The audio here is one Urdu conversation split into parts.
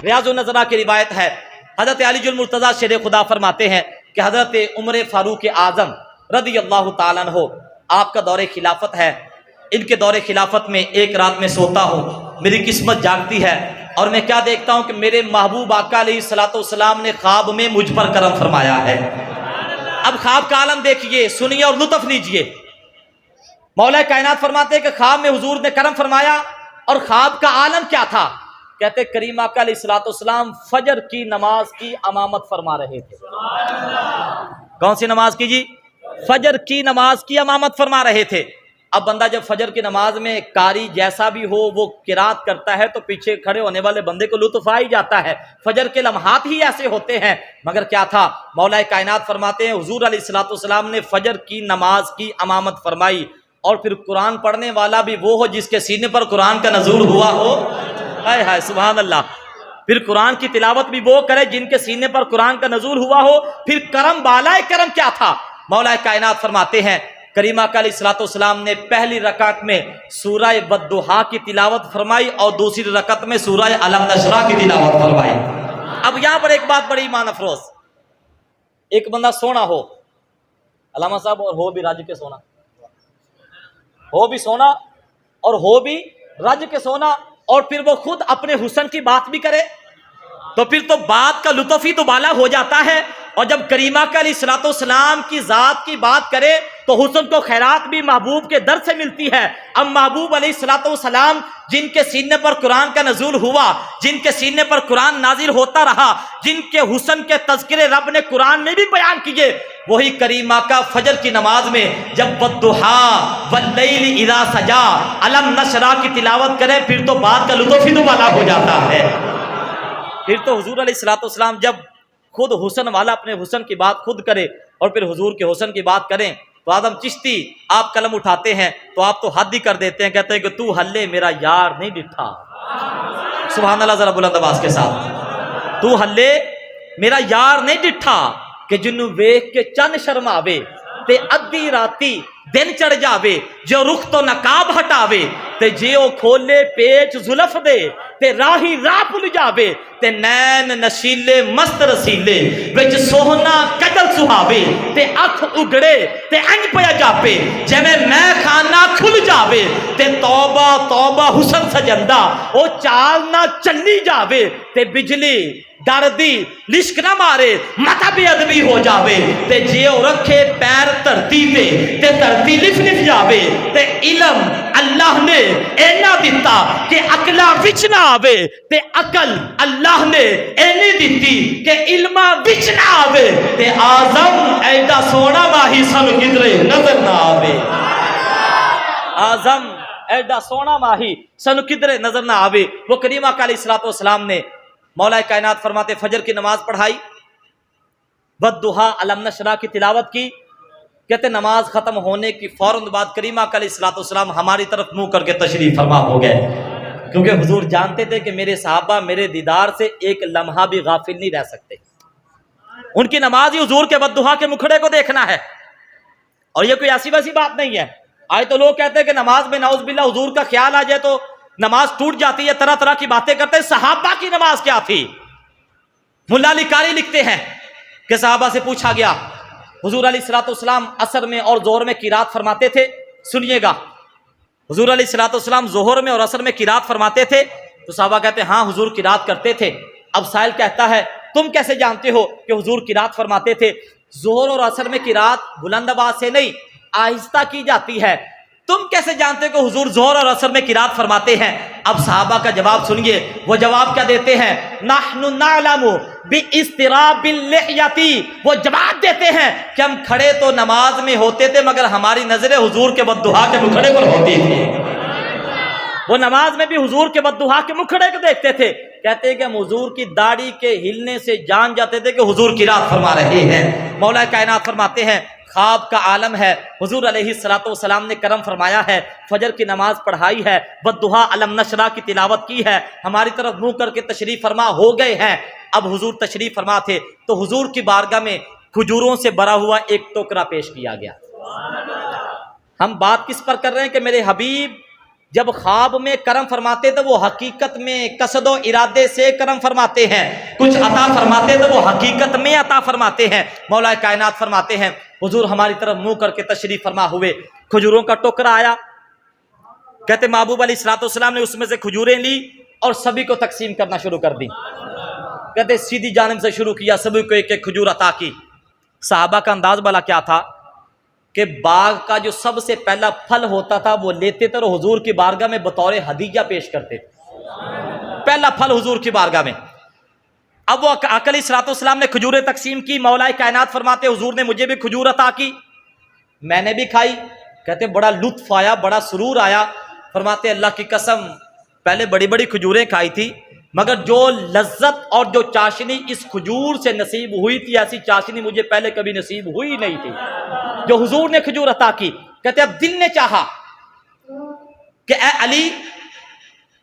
ریاض النظرہ کی روایت ہے، حضرت علی المرتضیٰ شیر خدا فرماتے ہیں کہ حضرت عمر فاروق اعظم رضی اللہ تعالیٰ عنہ آپ کا دور خلافت ہے، ان کے دور خلافت میں ایک رات میں سوتا ہوں، میری قسمت جاگتی ہے اور میں کیا دیکھتا ہوں کہ میرے محبوب آقا علیہ الصلوۃ والسلام نے خواب میں مجھ پر کرم فرمایا ہے۔ اب خواب کا عالم دیکھیے، سنیے اور لطف لیجئے۔ مولا کائنات فرماتے ہیں کہ خواب میں حضور نے کرم فرمایا، اور خواب کا عالم کیا تھا؟ کہتے کریم آقا علیہ الصلوۃ والسلام فجر کی نماز کی امامت فرما رہے تھے۔ کون سی نماز کی جی؟ فجر کی نماز کی امامت فرما رہے تھے۔ اب بندہ جب فجر کی نماز میں قاری جیسا بھی ہو وہ قرات کرتا ہے تو پیچھے کھڑے ہونے والے بندے کو لطف آ ہی جاتا ہے، فجر کے لمحات ہی ایسے ہوتے ہیں۔ مگر کیا تھا؟ مولا کائنات فرماتے ہیں حضور علیہ الصلوۃ والسلام نے فجر کی نماز کی امامت فرمائی، اور پھر قرآن پڑھنے والا بھی وہ ہو جس کے سینے پر قرآن کا نزول ہوا ہو۔ ہائے ہائے سبحان اللہ۔ پھر قرآن کی تلاوت بھی وہ کرے جن کے سینے پر قرآن کا نزول ہوا ہو۔ پھر کرم بالائے کرم کیا تھا؟ مولا کائنات فرماتے ہیں کریم آقا علیہ الصلوۃ والسلام نے پہلی رکعت میں سورہ والضحیٰ کی تلاوت فرمائی اور دوسری رکعت میں سورہ الم نشرح کی تلاوت فرمائی۔ اب یہاں پر ایک بات بڑی ایمان افروز، ایک بندہ سونا ہو علامہ صاحب، اور ہو بھی راج کے سونا، ہو بھی سونا اور ہو بھی رج کے سونا، اور پھر وہ خود اپنے حسن کی بات بھی کرے تو پھر تو بات کا لطف ہی تو بالا ہو جاتا ہے۔ اور جب کریمہ کا علیہ الصلوۃ والسلام کی ذات کی بات کرے تو حسن کو خیرات بھی محبوب کے در سے ملتی ہے۔ اب محبوب علیہ الصلوۃ والسلام جن کے سینے پر قرآن کا نزول ہوا، جن کے سینے پر قرآن نازل ہوتا رہا، جن کے حسن کے تذکرے رب نے قرآن میں بھی بیان کیے، وہی کریمہ کا فجر کی نماز میں جب والضحیٰ واللیل اذا سجا الم نشرح کی تلاوت کرے پھر تو بات کا لطف ہی تو بالا ہو جاتا ہے۔ پھر تو حضور علیہ الصلوۃ والسلام جب خود حسن والا اپنے حسن کی بات خود کرے اور پھر حضور کے حسن کی بات کریں تو آدم چشتی آپ قلم اٹھاتے ہیں تو آپ تو حد ہی کر دیتے ہیں، کہتے ہیں کہ تو ہلے میرا یار نہیں ڈٹھا۔ سبحان اللہ، ذرا بلند آواز کے ساتھ، تو ہلے میرا یار نہیں ڈٹھا کہ جنوں ویکھ کے چن شرماوے تے ادھی راتی دن چڑھ جاوے، جو رخ تو نقاب ہٹاوے تے جے او کھولے پیچ زلف دے تے راہی راہ بھل جاوے تے نین نشیلے مست رسیلے وچ سوہنا کجل سہاوے تے اکھ اگڑے تے انج پیا جاپے جویں میں خانہ کھل جاوے تے توبہ توبہ حسن سجندہ او چال نہ چلی جاوے تے بجلی ڈر دی لشک نہ مارے متا بے ادبی ہو جاوے تے جے او رکھے پیر دھرتی تے دھرتی لف لف جاوے تے علم اللہ نے اینا دیتا کہ عقلاں وچ نہ آوے تے عقل اللہ نے اینی دیتی کہ علماں وچ نہ آوے تے آزم ایڈا سونا ماہی سانو کدرے نظر نہ آوے۔ آزم ایڈا سونا ماہی سانو کدرے نظر نہ آوے۔ وہ کریم آقا علیہ الصلوۃ والسلام نے مولا کائنات فرماتے فجر کی نماز پڑھائی، والضحیٰ الم نشرح کی تلاوت کی، کہتے نماز ختم ہونے کی فوراً بعد کریم آقا علیہ الصلوۃ والسلام ہماری طرف منہ کر کے تشریف فرما ہو گئے، کیونکہ حضور جانتے تھے کہ میرے صحابہ میرے دیدار سے ایک لمحہ بھی غافل نہیں رہ سکتے، ان کی نماز ہی حضور کے والضحیٰ کے مکھڑے کو دیکھنا ہے۔ اور یہ کوئی ایسی ویسی بات نہیں ہے، آج تو لوگ کہتے ہیں کہ نماز میں نعوذ باللہ حضور کا خیال آ جائے تو نماز ٹوٹ جاتی ہے، طرح طرح کی باتیں کرتے ہیں۔ صحابہ کی نماز کیا تھی؟ ملا علی قاری لکھتے ہیں کہ صحابہ سے پوچھا گیا حضور علیہ الصلوۃ والسلام عصر میں اور ظہر میں قرات فرماتے تھے، سنیے گا، حضور علیہ الصلوۃ والسلام ظہر میں اور عصر میں قرات فرماتے تھے؟ تو صحابہ کہتے ہیں ہاں حضور قرات کرتے تھے۔ اب سائل کہتا ہے تم کیسے جانتے ہو کہ حضور قرات فرماتے تھے؟ ظہر اور عصر میں قرات بلند آواز سے نہیں آہستہ کی جاتی ہے، تم کیسے جانتے ہو کہ حضور ظہر اور عصر میں قرات فرماتے ہیں؟ اب صحابہ کا جواب سنیے، وہ جواب کیا دیتے ہیں؟ نحن نعلم باضطراب اللحیۃ، وہ جواب دیتے ہیں کہ ہم کھڑے تو نماز میں ہوتے تھے مگر ہماری نظریں حضور کے والضحیٰ کے مکھڑے پر ہوتی تھی۔ وہ نماز میں بھی حضور کے والضحیٰ کے مکھڑے کو دیکھتے تھے، کہتے ہیں کہ ہم حضور کی داڑھی کے ہلنے سے جان جاتے تھے کہ حضور قرات فرما رہے ہیں۔ مولا کائنات فرماتے ہیں خواب کا عالم ہے، حضور علیہ الصلوۃ والسلام نے کرم فرمایا ہے، فجر کی نماز پڑھائی ہے، والضحیٰ الم نشرح کی تلاوت کی ہے، ہماری طرف منہ کر کے تشریف فرما ہو گئے ہیں۔ اب حضور تشریف فرما تھے تو حضور کی بارگاہ میں کھجوروں سے بھرا ہوا ایک ٹوکرا پیش کیا گیا۔ ہم بات کس پر کر رہے ہیں کہ میرے حبیب جب خواب میں کرم فرماتے تو وہ حقیقت میں قصد و ارادے سے کرم فرماتے ہیں، کچھ عطا فرماتے تو وہ حقیقت میں عطا فرماتے ہیں۔ مولا کائنات فرماتے ہیں حضور ہماری طرف منہ کر کے تشریف فرما ہوئے، کھجوروں کا ٹوکرا آیا، کہتے محبوب علیہ الصلوۃ والسلام نے اس میں سے کھجوریں لی اور سبھی کو تقسیم کرنا شروع کر دی۔ کہتے سیدھی جانب سے شروع کیا، سبھی کو ایک ایک کھجور عطا کی۔ صحابہ کا انداز بھلا کیا تھا کہ باغ کا جو سب سے پہلا پھل ہوتا تھا وہ لیتے تھے اور حضور کی بارگاہ میں بطور ہدیہ پیش کرتے تھے، پہلا پھل حضور کی بارگاہ میں۔ اب وہ آقا علیہ الصلوۃ والسلام نے کھجوریں تقسیم کی، مولا کائنات فرماتے حضور نے مجھے بھی کھجور عطا کی، میں نے بھی کھائی۔ کہتے بڑا لطف آیا، بڑا سرور آیا۔ فرماتے اللہ کی قسم پہلے بڑی بڑی کھجوریں کھائی تھی، مگر جو لذت اور جو چاشنی اس کھجور سے نصیب ہوئی تھی ایسی چاشنی مجھے پہلے کبھی نصیب ہوئی نہیں تھی جو حضور نے کھجور عطا کی۔ کہتے اب دل نے چاہا کہ اے علی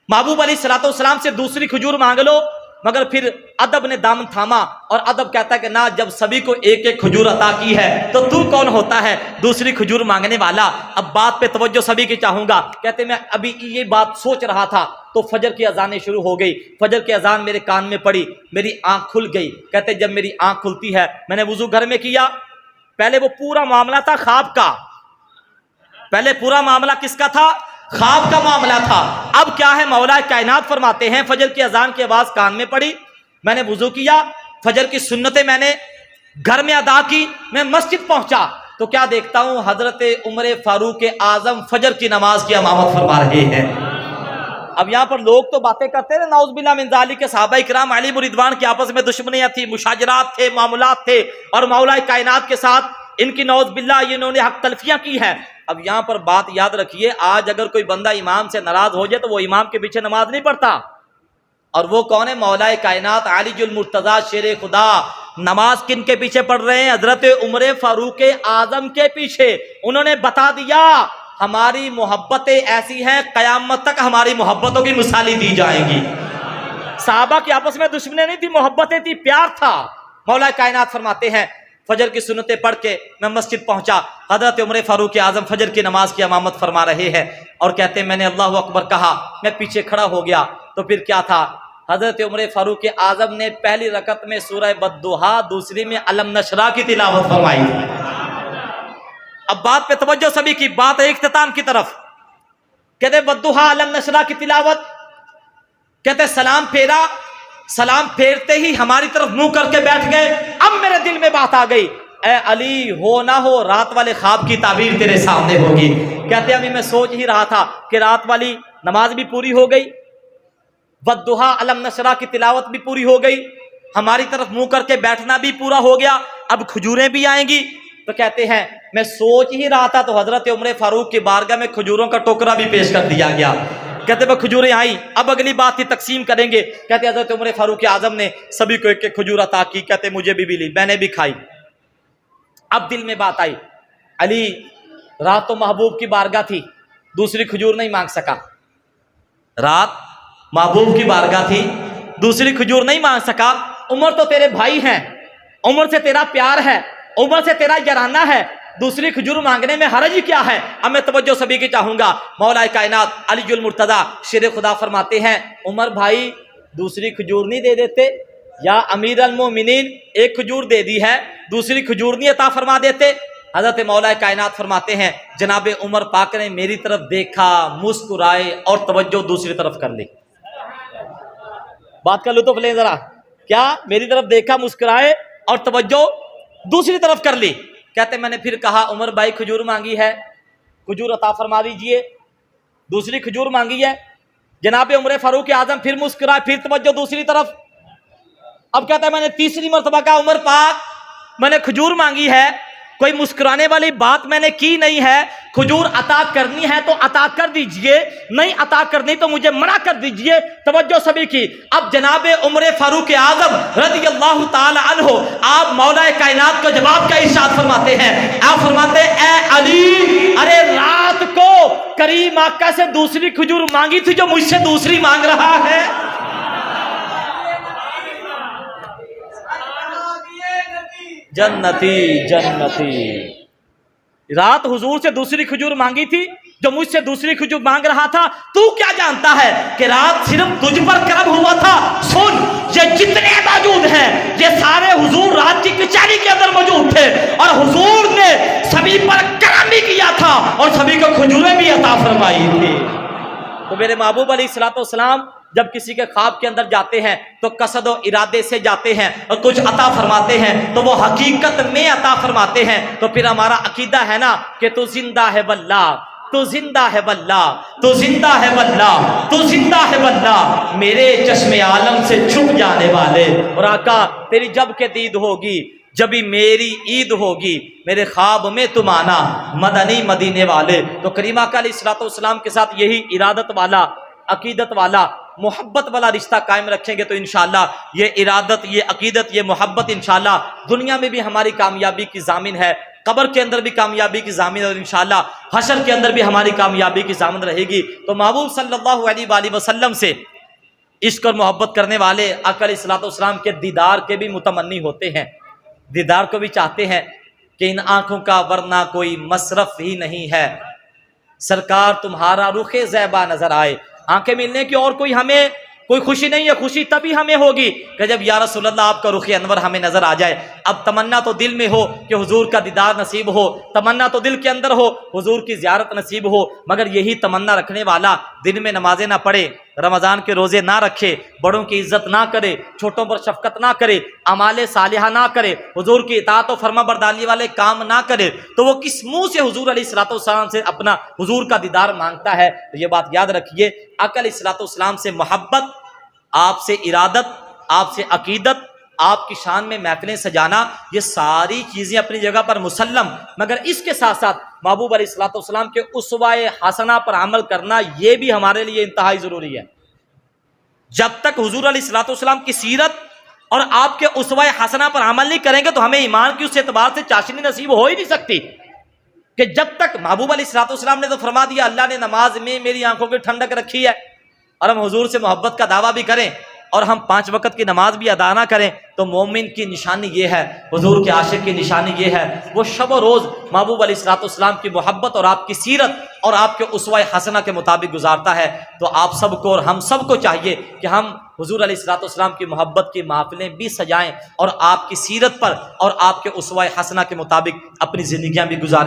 محبوب علیہ الصلوۃ والسلام سے دوسری کھجور مانگ لو، مگر پھر ادب نے دامن تھاما اور ادب کہتا ہے کہ نہ، جب سبھی کو ایک ایک کھجور عطا کی ہے تو کون ہوتا ہے دوسری کھجور مانگنے والا؟ اب بات پہ توجہ سبھی کی چاہوں گا۔ کہتے میں ابھی یہ بات سوچ رہا تھا تو فجر کی اذانیں شروع ہو گئی، فجر کی اذان میرے کان میں پڑی، میری آنکھ کھل گئی۔ کہتے جب میری آنکھ کھلتی ہے میں نے وضو گھر میں کیا، پہلے وہ پورا معاملہ تھا خواب کا، پہلے پورا معاملہ کس کا تھا؟ خواب کا معاملہ تھا۔ اب کیا ہے؟ مولا کائنات فرماتے ہیں فجر کی اذان کی آواز کان میں پڑی، میں نے وضو کیا، فجر کی سنتیں میں نے گھر میں ادا کی، میں مسجد پہنچا تو کیا دیکھتا ہوں؟ حضرت عمر فاروق اعظم فجر کی نماز کی امامت فرما رہے ہیں۔ اب یہاں پر لوگ تو باتیں کرتے ہیں نعوذ باللہ من ذالک کہ صحابہ کرام علیہ رضوان کی آپس میں دشمنیاں تھی، مشاجرات تھے، معاملات تھے، اور مولا کائنات کے ساتھ ان کی نعوذ باللہ انہوں نے حق تلفیاں کی ہیں۔ اب یہاں پر بات یاد رکھیے، آج اگر کوئی بندہ امام سے ناراض ہو جائے تو وہ امام کے پیچھے نماز نہیں پڑھتا، اور وہ کون ہے؟ مولا کائنات علی المرتضیٰ شیر خدا۔ نماز کن کے پیچھے پڑھ رہے ہیں؟ حضرت عمر فاروق اعظم کے پیچھے۔ انہوں نے بتا دیا ہماری محبتیں ایسی ہیں قیامت تک ہماری محبتوں کی مثالیں دی جائیں گی۔ صحابہ کی آپس میں دشمنی نہیں تھی، محبتیں تھی، پیار تھا۔ مولا کائنات فرماتے ہیں فجر کی سنتیں پڑھ کے میں مسجد پہنچا، حضرت عمر فاروق اعظم فجر کی نماز کی امامت فرما رہے ہیں، اور کہتے ہیں میں نے اللہ اکبر کہا، میں پیچھے کھڑا ہو گیا تو پھر کیا تھا؟ حضرت عمر فاروق اعظم نے پہلی رکعت میں سورہ والضحیٰ، دوسری میں علم نشرح کی تلاوت فرمائی تھی۔ اب بات پہ توجہ سبھی کی، بات ہے اختتام کی طرف۔ کہتے والضحیٰ علم نشرح کی تلاوت، کہتے سلام پھیرا، سلام پھیرتے ہی ہماری طرف منہ کر کے بیٹھ گئے۔ اب میرے دل میں بات آ گئی، اے علی ہو نہ ہو رات والے خواب کی تعبیر تیرے سامنے ہوگی۔ کہتے ابھی میں سوچ ہی رہا تھا کہ رات والی نماز بھی پوری ہو گئی، والضحیٰ علم نشرح کی تلاوت بھی پوری ہو گئی، ہماری طرف منہ کر کے بیٹھنا بھی پورا ہو گیا، اب کھجوریں بھی آئیں گی۔ تو کہتے ہیں میں سوچ ہی رہا تھا تو حضرت عمر فاروق کی بارگاہ میں کھجوروں کا ٹوکرا بھی پیش کر دیا گیا۔ کہتے وہ کھجوریں آئیں، اب اگلی بات تھی تقسیم کریں گے۔ کہتے حضرت عمر فاروق اعظم نے سبھی کو ایک ایک کھجور عطا کی، کہتے مجھے بھی لی، میں نے بھی کھائی۔ اب دل میں بات آئی، علی رات تو محبوب کی بارگاہ تھی، دوسری کھجور نہیں مانگ سکا، رات محبوب کی بارگاہ تھی، دوسری کھجور نہیں مانگ سکا۔ عمر تو تیرے بھائی ہیں، عمر سے تیرا پیار ہے، عمر سے تیرا یارانہ ہے، دوسری کھجور مانگنے میں حرج کیا ہے؟ اب میں توجہ سبھی کی چاہوں گا۔ مولا کائنات علی المرتضیٰ شیر خدا فرماتے ہیں عمر بھائی دوسری کھجور نہیں دے دیتے؟ یا امیر المومنین ایک کھجور دے دی ہے، دوسری کھجور نہیں عطا فرما دیتے؟ حضرت مولا کائنات فرماتے ہیں جناب عمر پاک نے میری طرف دیکھا، مسکرائے اور توجہ دوسری طرف کر لی۔ بات کا لطف لیں ذرا، کیا میری طرف دیکھا، مسکرائے اور توجہ دوسری طرف کر لی۔ کہتے میں نے پھر کہا عمر بھائی کھجور مانگی ہے، کھجور عطا فرما دیجئے، دوسری کھجور مانگی ہے۔ جناب عمر فاروق اعظم پھر مسکرائے، پھر توجہ دوسری طرف۔ اب کہتا ہے میں نے تیسری مرتبہ کہا عمر پاک میں نے کھجور مانگی ہے، کوئی مسکرانے والی بات میں نے کی نہیں ہے، کھجور عطا کرنی ہے تو عطا کر دیجئے، نہیں عطا کرنی تو مجھے منع کر دیجئے۔ توجہ سبھی کی۔ اب جناب عمر فاروق اعظم رضی اللہ تعالی عنہ آپ مولا کائنات کو جواب کا ارشاد فرماتے ہیں، آپ فرماتے ہیں اے علی ارے رات کو کریم آقا سے دوسری کھجور مانگی تھی جو مجھ سے دوسری مانگ رہا ہے۔ جنتی جنتی، رات حضور سے دوسری کھجور مانگی تھی جو مجھ سے دوسری کھجور مانگ رہا تھا، تو کیا جانتا ہے کہ رات صرف تجھ پر کرم ہوا تھا؟ سن، یہ جتنے موجود ہیں یہ سارے حضور رات کی کچہری کے اندر موجود تھے، اور حضور نے سبھی پر کرم بھی کیا تھا اور سبھی کو کھجوریں بھی عطا فرمائی تھی۔ تو میرے محبوب علیہ الصلوۃ والسلام جب کسی کے خواب کے اندر جاتے ہیں تو قصد و ارادے سے جاتے ہیں اور کچھ عطا فرماتے ہیں تو وہ حقیقت میں عطا فرماتے ہیں۔ تو پھر ہمارا عقیدہ ہے نا کہ تو زندہ ہے واللہ، تو زندہ ہے واللہ، تو زندہ ہے واللہ، تو زندہ ہے واللہ، میرے چشم عالم سے چھپ جانے والے۔ اور آقا تیری جب کہ دید ہوگی، جبھی میری عید ہوگی، میرے خواب میں تم آنا مدنی مدینے والے۔ تو کریم آقا علیہ الصلوۃ والسلام کے ساتھ یہی ارادت والا، عقیدت والا، محبت والا رشتہ قائم رکھیں گے تو انشاءاللہ یہ ارادت، یہ عقیدت، یہ محبت انشاءاللہ دنیا میں بھی ہماری کامیابی کی ضامن ہے، قبر کے اندر بھی کامیابی کی ضامن ہے، اور انشاءاللہ حشر کے اندر بھی ہماری کامیابی کی ضامن رہے گی۔ تو محبوب صلی اللہ علیہ وآلہ وسلم سے عشق اور محبت کرنے والے آقا علیہ الصلوۃ والسلام کے دیدار کے بھی متمنی ہوتے ہیں، دیدار کو بھی چاہتے ہیں کہ ان آنکھوں کا ورنہ کوئی مصرف ہی نہیں ہے، سرکار تمہارا رخ زیبا نظر آئے۔ آنکھیں ملنے کی اور ہمیں کوئی خوشی نہیں ہے، خوشی تبھی ہمیں ہوگی کہ جب یا رسول اللہ آپ کا رخ انور ہمیں نظر آ جائے۔ اب تمنا تو دل میں ہو کہ حضور کا دیدار نصیب ہو، تمنا تو دل کے اندر ہو حضور کی زیارت نصیب ہو، مگر یہی تمنا رکھنے والا دن میں نمازیں نہ پڑھے، رمضان کے روزے نہ رکھے، بڑوں کی عزت نہ کرے، چھوٹوں پر شفقت نہ کرے، اعمال صالحہ نہ کرے، حضور کی اطاعت و فرما برداری والے کام نہ کرے، تو وہ کس منہ سے حضور علیہ الصلوۃ والسلام سے اپنا حضور کا دیدار مانگتا ہے؟ تو یہ بات یاد رکھیے، آقا علیہ الصلوۃ والسلام سے محبت، آپ سے ارادت، آپ سے عقیدت، آپ کی شان میں محفلیں سجانا، یہ ساری چیزیں اپنی جگہ پر مسلم، مگر اس کے ساتھ ساتھ محبوب علیہ الصلوۃ والسلام کے اسوہ حسنہ پر عمل کرنا یہ بھی ہمارے لیے انتہائی ضروری ہے۔ جب تک حضور علیہ الصلوۃ والسلام کی سیرت اور آپ کے اسوہ حسنہ پر عمل نہیں کریں گے تو ہمیں ایمان کی اس اعتبار سے چاشنی نصیب ہو ہی نہیں سکتی کہ جب تک محبوب علیہ الصلوۃ والسلام نے تو فرما دیا اللہ نے نماز میں میری آنکھوں کی ٹھنڈک رکھی ہے، اور ہم حضور سے محبت کا دعویٰ بھی کریں اور ہم 5 وقت کی نماز بھی ادا نہ کریں تو مومن کی نشانی یہ ہے، حضور کے عاشق کی نشانی یہ ہے، وہ شب و روز محبوب علیہ الصلوۃ والسلام کی محبت اور آپ کی سیرت اور آپ کے اسوہ حسنہ کے مطابق گزارتا ہے۔ تو آپ سب کو اور ہم سب کو چاہیے کہ ہم حضور علیہ الصلوۃ والسلام کی محبت کی محفلیں بھی سجائیں اور آپ کی سیرت پر اور آپ کے اسوہ حسنہ کے مطابق اپنی زندگیاں بھی گزاریں۔